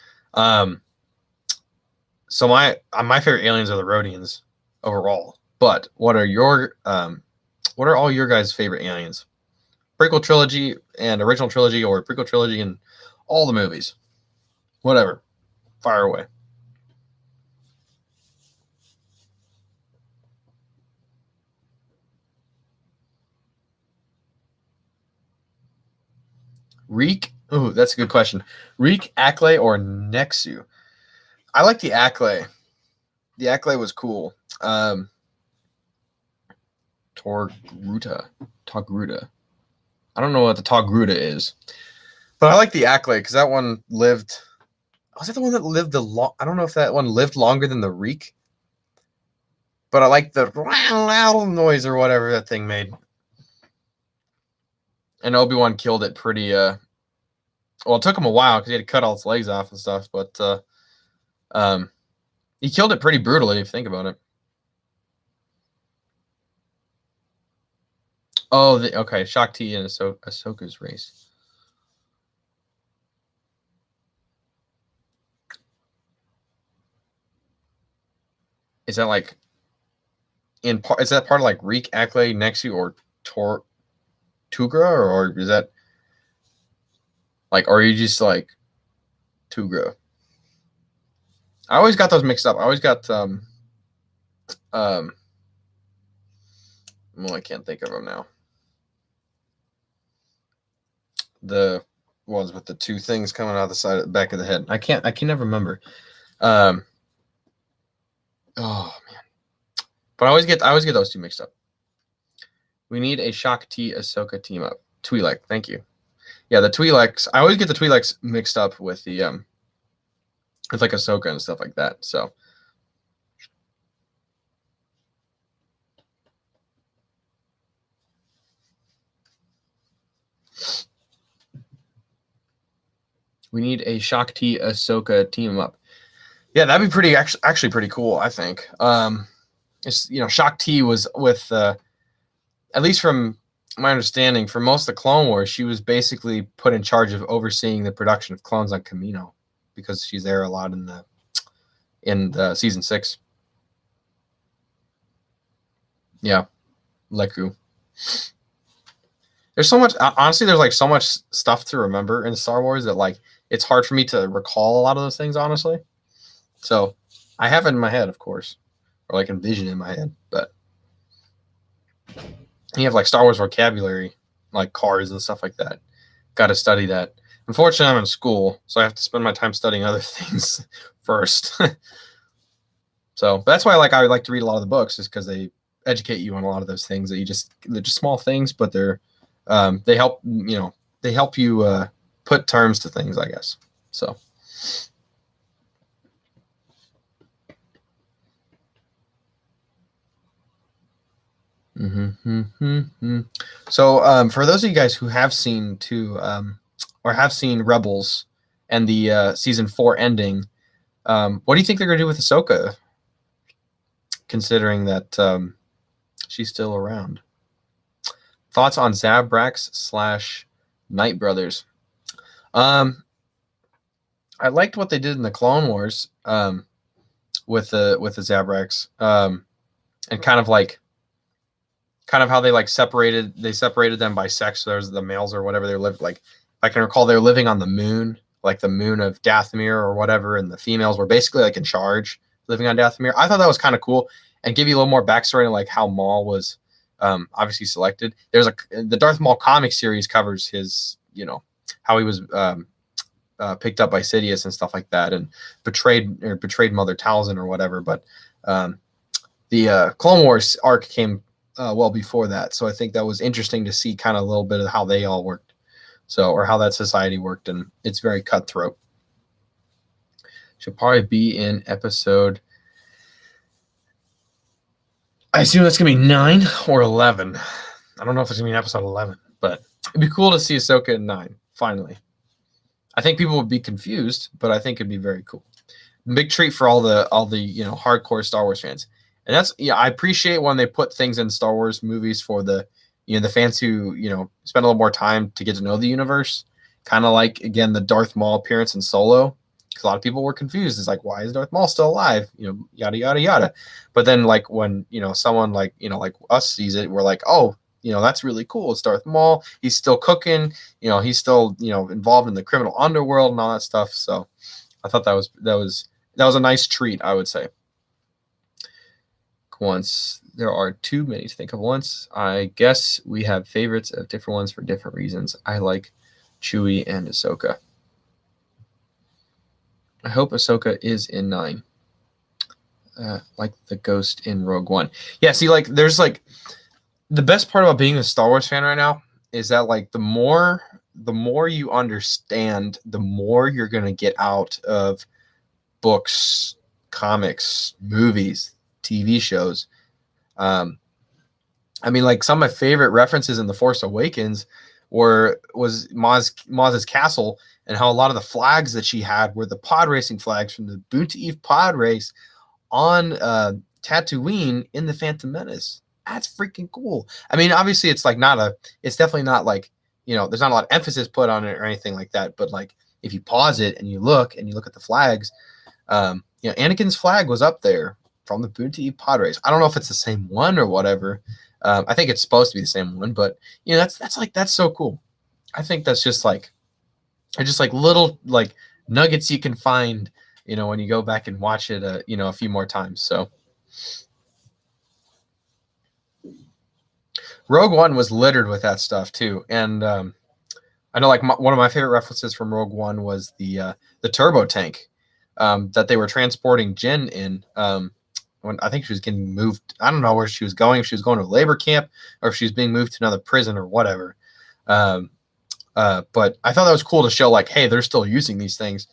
So my favorite aliens are the Rhodians overall. But what are all your guys' favorite aliens? Prequel trilogy and original trilogy, or prequel trilogy and all the movies. Whatever. Fire away. Reek? Ooh, that's a good question. Reek, Acklay, or Nexu? I like the Acklay. The Acklay was cool. Togruta. I don't know what the Togruta is, but I like the Acklay because that one lived. Was it the one that lived I don't know if that one lived longer than the Reek, but I like the loud noise or whatever that thing made. And Obi-Wan killed it pretty. Well, it took him a while because he had to cut all its legs off and stuff, but he killed it pretty brutally if you think about it. Oh, okay. Shakti and Ahsoka's race. Is that like is that part of like Reek, Acklay, Nexu, or Tugra, or is that like, or are you just like Tugra? I always got those mixed up. I always got well, I can't think of them now. The ones with the two things coming out the side of the back of the head. I can never remember. Oh man. But I always get those two mixed up. We need a Shakti Ahsoka team up. Twi'lek, thank you. Yeah, the Twi'leks. I always get the Twi'leks mixed up with the with like Ahsoka and stuff like that. So we need a Shakti Ahsoka team up. Yeah, that'd be pretty actually pretty cool, I think. It's Shakti was with at least from my understanding, for most of the Clone Wars, she was basically put in charge of overseeing the production of clones on Kamino because she's there a lot in the season 6. Yeah, Leku. There's so much. Honestly, there's like so much stuff to remember in Star Wars that like it's hard for me to recall a lot of those things, honestly. So I have it in my head, of course, or like envision in my head, but you have like Star Wars vocabulary, like cars and stuff like that. Got to study that. Unfortunately, I'm in school, so I have to spend my time studying other things first. So that's why I like to read a lot of the books, is because they educate you on a lot of those things that they're just small things, but they help they help you put terms to things, I guess. So. So for those of you guys who have seen or have seen Rebels and the season 4 ending, what do you think they're going to do with Ahsoka, considering that she's still around? Thoughts on Zabrax / Night Brothers? I liked what they did in the Clone Wars with the Zabrax, and kind of how they separated them by sex. So there's the males or whatever, they lived, like, if I can recall, they were living on the moon, like the moon of Dathomir or whatever, and the females were basically like in charge, living on Dathomir. I thought that was kind of cool and give you a little more backstory on like how Maul was obviously selected. There's the Darth Maul comic series covers his, how he was picked up by Sidious and stuff like that, and betrayed Mother Talzin or whatever. But the Clone Wars arc came well before that, so I think that was interesting to see kind of a little bit of how they all worked, or how that society worked, and it's very cutthroat. Should probably be in episode, I assume that's gonna be 9 or 11. I don't know if it's gonna be in episode 11, but it'd be cool to see Ahsoka in 9 finally. I think people would be confused, but I think it'd be very cool. Big treat for all the hardcore Star Wars fans. And that's, I appreciate when they put things in Star Wars movies for the fans who, spend a little more time to get to know the universe. Kind of like, again, the Darth Maul appearance in Solo. Because a lot of people were confused. It's like, why is Darth Maul still alive? Yada, yada, yada. But then, like, when, someone like us sees it, we're like, oh, that's really cool. It's Darth Maul. He's still cooking. He's still, involved in the criminal underworld and all that stuff. So I thought that was a nice treat, I would say. Once there are too many to think of once. I guess we have favorites of different ones for different reasons. I like Chewie and Ahsoka. I hope Ahsoka is in 9. Like the ghost in Rogue One. Yeah, see, there's the best part about being a Star Wars fan right now is that the more you understand, the more you're gonna get out of books, comics, movies, TV shows. Some of my favorite references in The Force Awakens was Maz's castle, and how a lot of the flags that she had were the pod racing flags from the Boonta Eve pod race on Tatooine in The Phantom Menace. That's freaking cool. Obviously it's definitely not there's not a lot of emphasis put on it or anything like that, but if you pause it and you look at the flags, Anakin's flag was up there from the Boonta Eve pod race. I don't know if it's the same one or whatever. I think it's supposed to be the same one, but that's so cool. I think that's just little nuggets you can find, when you go back and watch it, a few more times. So Rogue One was littered with that stuff too, and I know one of my favorite references from Rogue One was the turbo tank that they were transporting Jyn in. When I think she was getting moved, I don't know where she was going, if she was going to a labor camp or if she was being moved to another prison or whatever. But I thought that was cool to show hey, they're still using these things.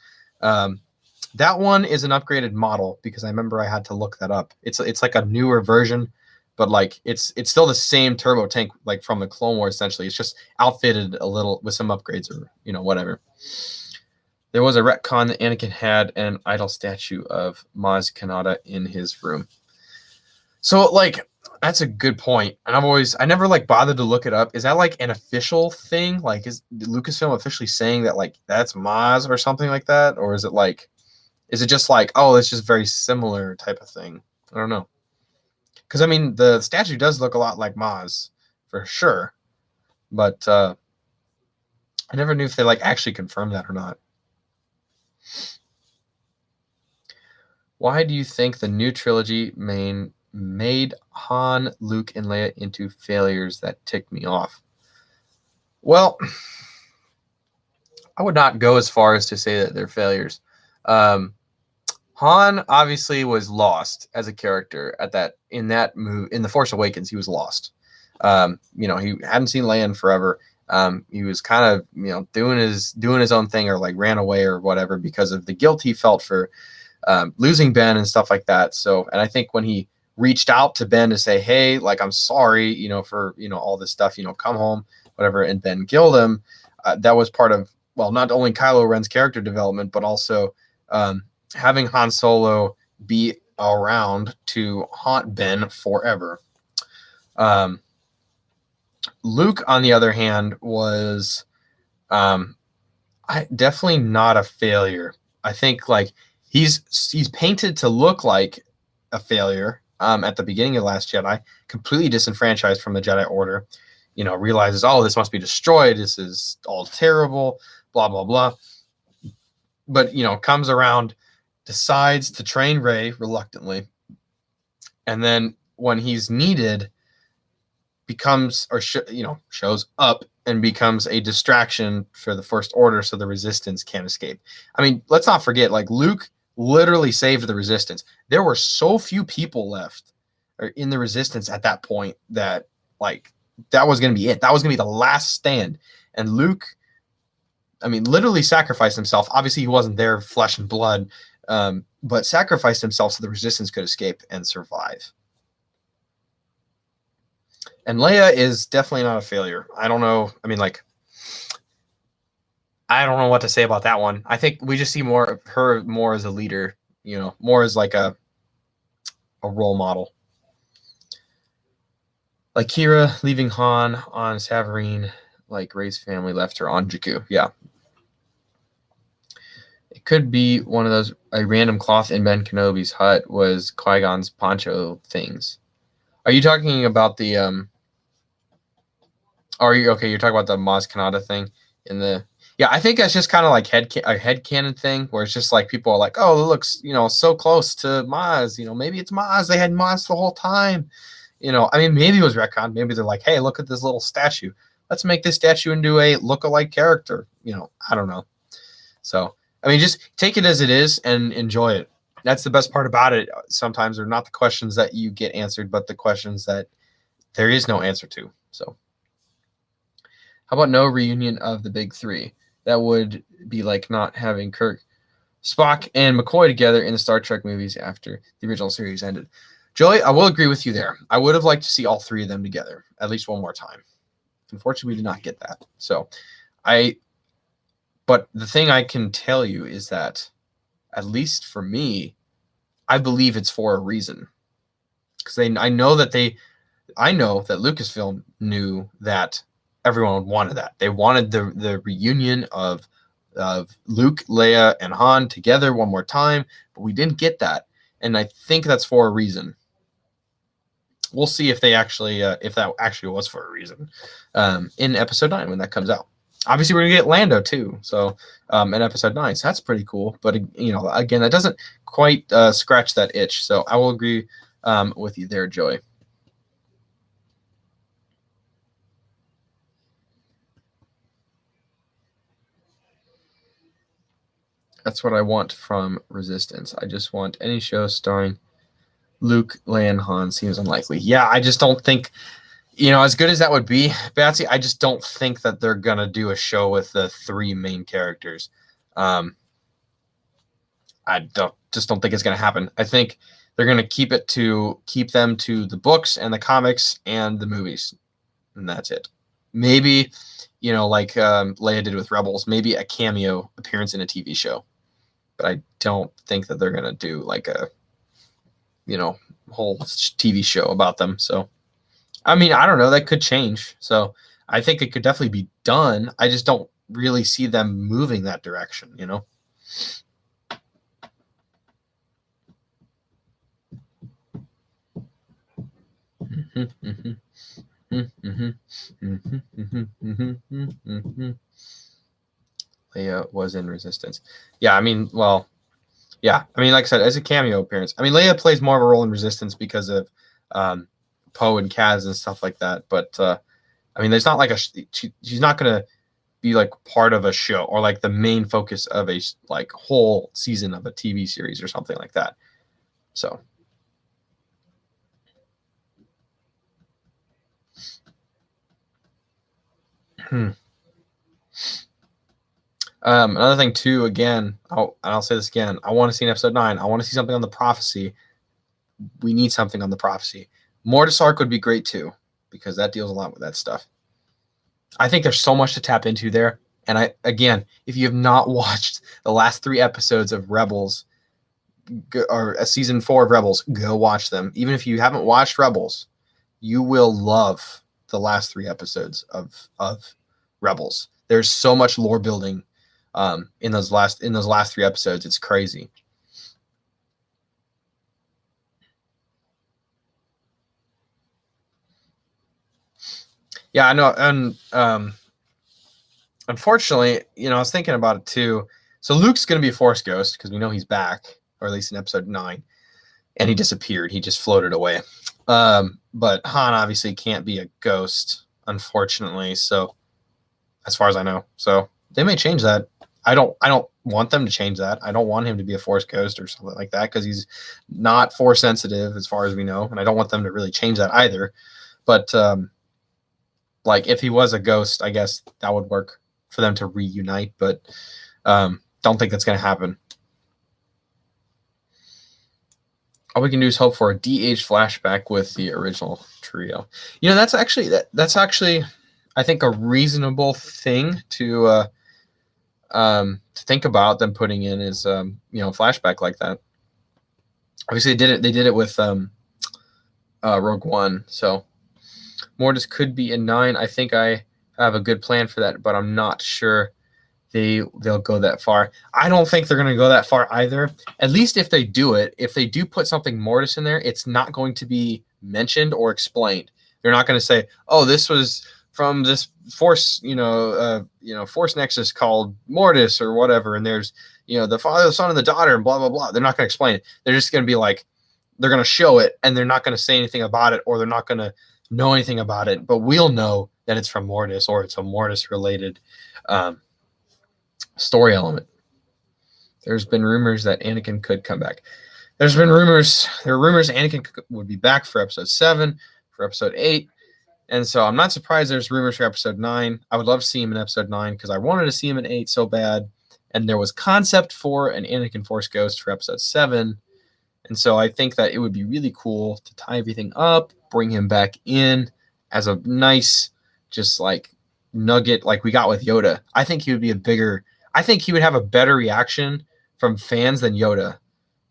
That one is an upgraded model because I remember I had to look that up. It's like a newer version, but like it's still the same turbo tank like from the Clone Wars essentially. It's just outfitted a little with some upgrades or whatever. There was a retcon that Anakin had an idol statue of Maz Kanata in his room. So like that's a good point. And I never like bothered to look it up. Is that like an official thing? Like is Lucasfilm officially saying that like that's Maz or something like that? Or is it just like, oh, it's just very similar type of thing? I don't know. Because I mean the statue does look a lot like Maz for sure. But I never knew if they like actually confirmed that or not. Why do you think the new trilogy made Han, Luke, and Leia into failures that ticked me off? Well, I would not go as far as to say that they're failures. Han obviously was lost as a character in that movie. In The Force Awakens, he was lost. He hadn't seen Leia in forever. He was kind of doing his own thing or like ran away or whatever because of the guilt he felt for losing Ben and stuff like that. So, and I think when he reached out to Ben to say, hey, like, I'm sorry, for, all this stuff, come home, whatever. And Ben killed him. That was part of, well, not only Kylo Ren's character development, but also having Han Solo be around to haunt Ben forever. Luke, on the other hand, was definitely not a failure. I think like he's painted to look like a failure at the beginning of Last Jedi, completely disenfranchised from the Jedi Order, realizes, oh, this must be destroyed. This is all terrible, blah, blah, blah. But, comes around, decides to train Rey reluctantly. And then when he's needed, becomes shows up and becomes a distraction for the First Order so the Resistance can't escape. I mean, let's not forget, like Luke literally saved the Resistance. There were so few people left in the Resistance at that point that like that was going to be it. That was going to be the last stand. And Luke, I mean, literally sacrificed himself. Obviously, he wasn't there, flesh and blood, but sacrificed himself so the Resistance could escape and survive. And Leia is definitely not a failure. I don't know. I mean, like, I don't know what to say about that one. I think we just see more of her more as a leader, more as like a role model. Like Kira leaving Han on Savareen, like Rey's family left her on Jakku. Yeah. It could be one of those, a random cloth in Ben Kenobi's hut was Qui-Gon's poncho things. Are you talking about the you're talking about the Maz Kanata thing in the I think that's just kind of like a headcanon thing where it's just like people are like, oh, it looks, so close to Maz, maybe it's Maz. They had Maz the whole time. I mean, maybe it was retcon. Maybe they're like, hey, look at this little statue. Let's make this statue into a look-alike character. I don't know. So, I mean, just take it as it is and enjoy it. That's the best part about it. Sometimes they're not the questions that you get answered, but the questions that there is no answer to. So, how about no reunion of the big three? That would be like not having Kirk, Spock, and McCoy together in the Star Trek movies after the original series ended. Joey, I will agree with you there. I would have liked to see all three of them together at least one more time. Unfortunately, we did not get that. So, but the thing I can tell you is that, at least for me, I believe it's for a reason. Because I know that Lucasfilm knew that everyone wanted that. They wanted the reunion of Luke, Leia, and Han together one more time, but we didn't get that. And I think that's for a reason. We'll see if they actually, if that actually was for a reason in episode 9 when that comes out. Obviously, we're gonna get Lando too, so in episode 9, so that's pretty cool. But again, that doesn't quite scratch that itch. So I will agree with you there, Joey. That's what I want from Resistance. I just want any show starring Luke, Leia, and Han. Seems unlikely. Yeah, I just don't think, as good as that would be, Batsy, I just don't think that they're going to do a show with the three main characters. I just don't think it's going to happen. I think they're going to keep them to the books and the comics and the movies, and that's it. Maybe, like Leia did with Rebels, maybe a cameo appearance in a TV show, but I don't think that they're going to do like a whole TV show about them. So, I mean, I don't know. That could change. So, I think it could definitely be done. I just don't really see them moving that direction. Leia was in Resistance. Yeah, I mean, well, yeah, I mean, like I said, as a cameo appearance. I mean, Leia plays more of a role in Resistance because of Poe and Kaz and stuff like that. But I mean, there's not like she's not gonna be like part of a show or like the main focus of a like whole season of a TV series or something like that. So. Another thing too, again, I'll say this again. I want to see in episode 9. I want to see something on the prophecy. We need something on the prophecy. Mortis arc would be great too, because that deals a lot with that stuff. I think there's so much to tap into there. And if you have not watched the last 3 episodes of Rebels or a season 4 of Rebels, go watch them. Even if you haven't watched Rebels, you will love the last 3 episodes of Rebels. There's so much lore building in those last 3 episodes. It's crazy. Yeah, I know. And unfortunately, I was thinking about it too. So Luke's going to be a Force ghost because we know he's back, or at least in episode 9, and he disappeared. He just floated away. But Han obviously can't be a ghost, unfortunately. So, as far as I know, so they may change that. I don't want them to change that. I don't want him to be a Force ghost or something like that because he's not Force sensitive as far as we know, and I don't want them to really change that either. But like if he was a ghost, I guess that would work for them to reunite. But don't think that's going to happen. All we can do is hope for a DH flashback with the original trio. That's actually I think a reasonable thing to think about them putting in is flashback like that. Obviously they did it with Rogue One, so Mortis could be in 9. I think I have a good plan for that, but I'm not sure they'll go that far. I don't think they're going to go that far either. At least if they do it, if they do put something Mortis in there, it's not going to be mentioned or explained. They're not going to say, "Oh, this was from this Force, Force Nexus called Mortis or whatever," and there's, the Father, the Son, and the Daughter, and blah blah blah. They're not going to explain it. They're just going to be like, they're going to show it, and they're not going to say anything about it, or they're not going to know anything about it. But we'll know that it's from Mortis, or it's a Mortis related story element. There's been rumors that Anakin could come back. There were rumors Anakin would be back for episode 7, for episode 8. And so I'm not surprised there's rumors for episode 9. I would love to see him in episode 9 because I wanted to see him in 8 so bad. And there was concept for an Anakin Force Ghost for episode 7. And so I think that it would be really cool to tie everything up, bring him back in as a nice, just like nugget like we got with Yoda. I think he would have a better reaction from fans than Yoda.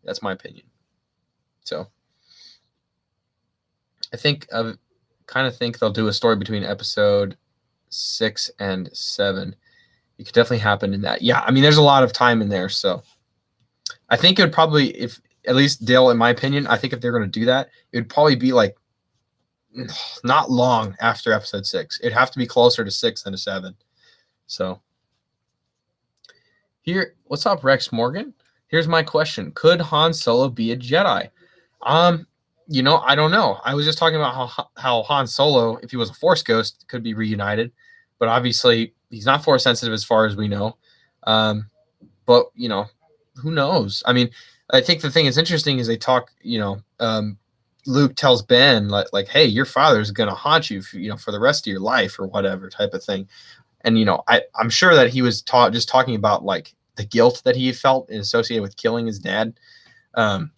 That's my opinion. So I think they'll do a story between episode 6 and 7. It could definitely happen in that. Yeah, I mean, there's a lot of time in there. So I think it would probably, if at least Dale, in my opinion, I think if they're going to do that, it would probably be like not long after episode 6. It'd have to be closer to 6 than to 7. So here, what's up, Rex Morgan? Here's my question. Could Han Solo be a Jedi? I don't know. I was just talking about how Han Solo, if he was a Force ghost, could be reunited. But obviously, he's not Force sensitive as far as we know. But, who knows? I mean, I think the thing that's interesting is they talk, Luke tells Ben, like, hey, your father's going to haunt you, for the rest of your life or whatever type of thing. And, I'm sure that he was just talking about, like, the guilt that he felt associated with killing his dad. But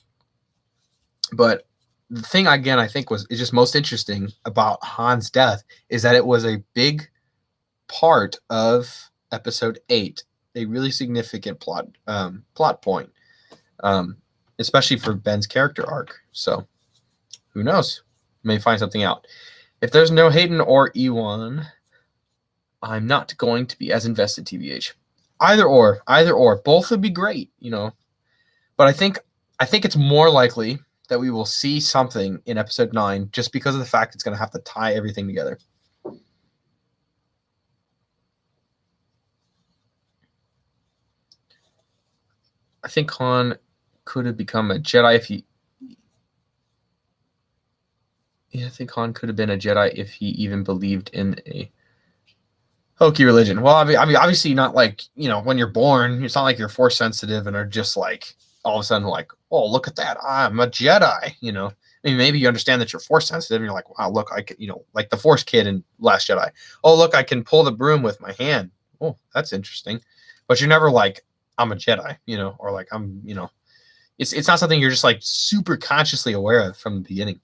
the thing, again, I think is just most interesting about Han's death is that it was a big part of episode 8, a really significant plot point, especially for Ben's character arc. So who knows? May find something out. If there's no Hayden or Ewan, I'm not going to be as invested, TBH. Either or. Both would be great, But I think it's more likely that we will see something in episode 9 just because of the fact it's going to have to tie everything together. I think Han could have become a Jedi if he... Yeah, I think Han could have been a Jedi if he even believed in a hokey religion. Well, I mean, obviously not like, when you're born, it's not like you're force sensitive and are just like all of a sudden like, oh, look at that, I'm a Jedi, I mean, maybe you understand that you're force sensitive and you're like, wow, look, I can, like the Force kid in Last Jedi. Oh, look, I can pull the broom with my hand. Oh, that's interesting. But you're never like, I'm a Jedi, or like I'm, it's not something you're just like super consciously aware of from the beginning.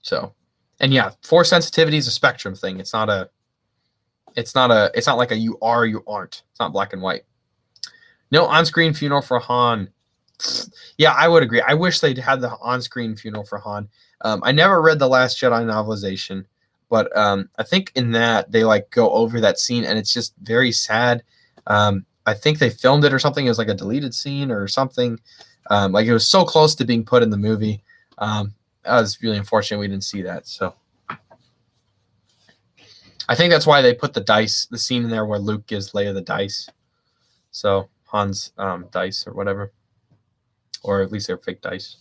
So, and yeah, force sensitivity is a spectrum thing. It's not like a you are, you aren't. It's not black and white. No on-screen funeral for Han. Yeah, I would agree. I wish they'd had the on-screen funeral for Han. I never read the Last Jedi novelization, but I think in that they like go over that scene and it's just very sad. I think they filmed it or something. It was like a deleted scene or something. Like it was so close to being put in the movie. That was really unfortunate we didn't see that. So I think that's why they put the scene in there where Luke gives Leia the dice. So Han's dice or whatever. Or at least they're fake dice.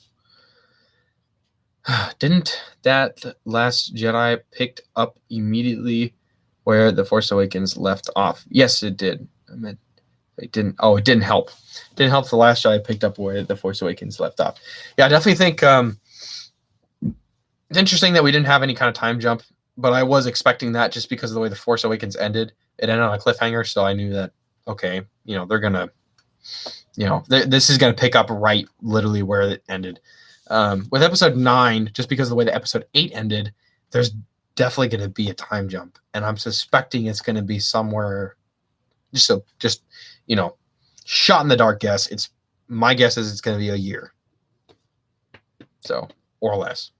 Didn't that Last Jedi picked up immediately where The Force Awakens left off? Yes, it did. I meant it didn't. Oh, it didn't help. It didn't help The Last Jedi picked up where The Force Awakens left off. Yeah, I definitely think it's interesting that we didn't have any kind of time jump, but I was expecting that just because of the way The Force Awakens ended. It ended on a cliffhanger, so I knew that, okay, they're going to, this is going to pick up right literally where it ended. With episode 9, just because of the way the episode 8 ended, there's definitely going to be a time jump, and I'm suspecting it's going to be somewhere, just shot in the dark guess. My guess is it's going to be a year, so or less.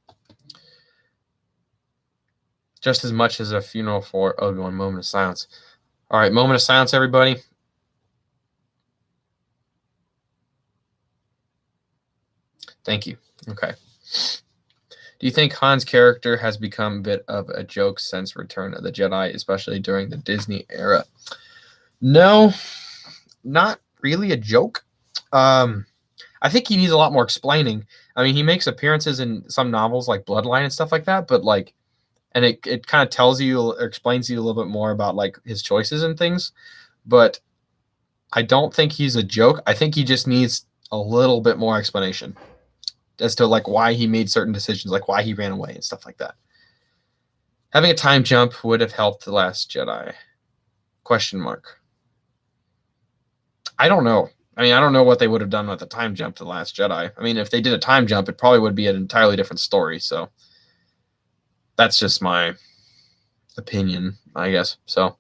Just as much as a funeral for Obi-Wan. Moment of silence. All right, moment of silence, everybody. Thank you. Okay. Do you think Han's character has become a bit of a joke since Return of the Jedi, especially during the Disney era? No, not really a joke. I think he needs a lot more explaining. I mean, he makes appearances in some novels like Bloodline and stuff like that, but like, and it kind of tells you or explains to you a little bit more about like his choices and things. But I don't think he's a joke. I think he just needs a little bit more explanation as to like why he made certain decisions, like why he ran away and stuff like that. Having a time jump would have helped The Last Jedi. ? I don't know. I mean, I don't know what they would have done with the time jump to The Last Jedi. I mean, if they did a time jump, it probably would be an entirely different story. So that's just my opinion, I guess. So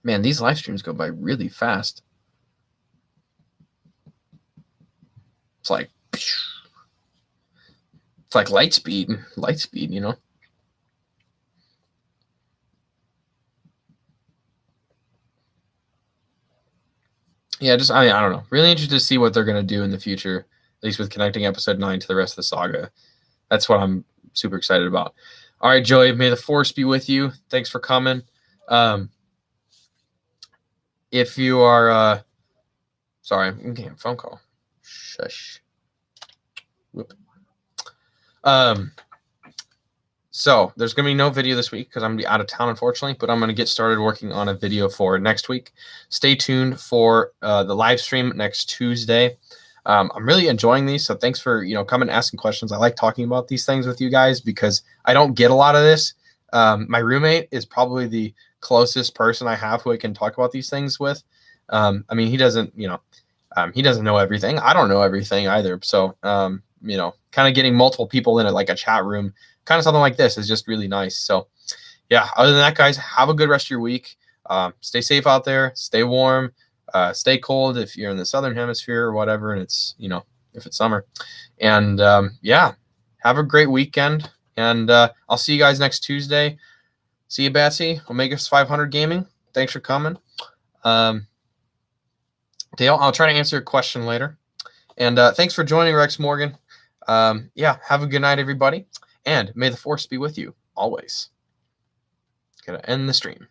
man, these live streams go by really fast. It's like light speed, Yeah, I don't know. Really interested to see what they're going to do in the future, at least with connecting episode 9 to the rest of the saga. That's what I'm super excited about. All right, Joey, may the Force be with you. Thanks for coming. If you are, sorry, I'm getting a phone call. Shush. Whoop. So there's going to be no video this week because I'm going to be out of town, unfortunately, but I'm going to get started working on a video for next week. Stay tuned for the live stream next Tuesday. I'm really enjoying these. So thanks for, coming and asking questions. I like talking about these things with you guys because I don't get a lot of this. My roommate is probably the closest person I have who I can talk about these things with. I mean, he doesn't, he doesn't know everything. I don't know everything either. So, kind of getting multiple people in like a chat room, kind of something like this is just really nice. So, yeah, other than that, guys, have a good rest of your week. Stay safe out there. Stay warm. Stay cold if you're in the southern hemisphere or whatever, and it's, if it's summer. And yeah, have a great weekend. And I'll see you guys next Tuesday. See you, Batsy. Omega's 500 Gaming. Thanks for coming. Dale, I'll try to answer your question later. And thanks for joining, Rex Morgan. Yeah, have a good night, everybody. And may the force be with you always. Gonna end the stream.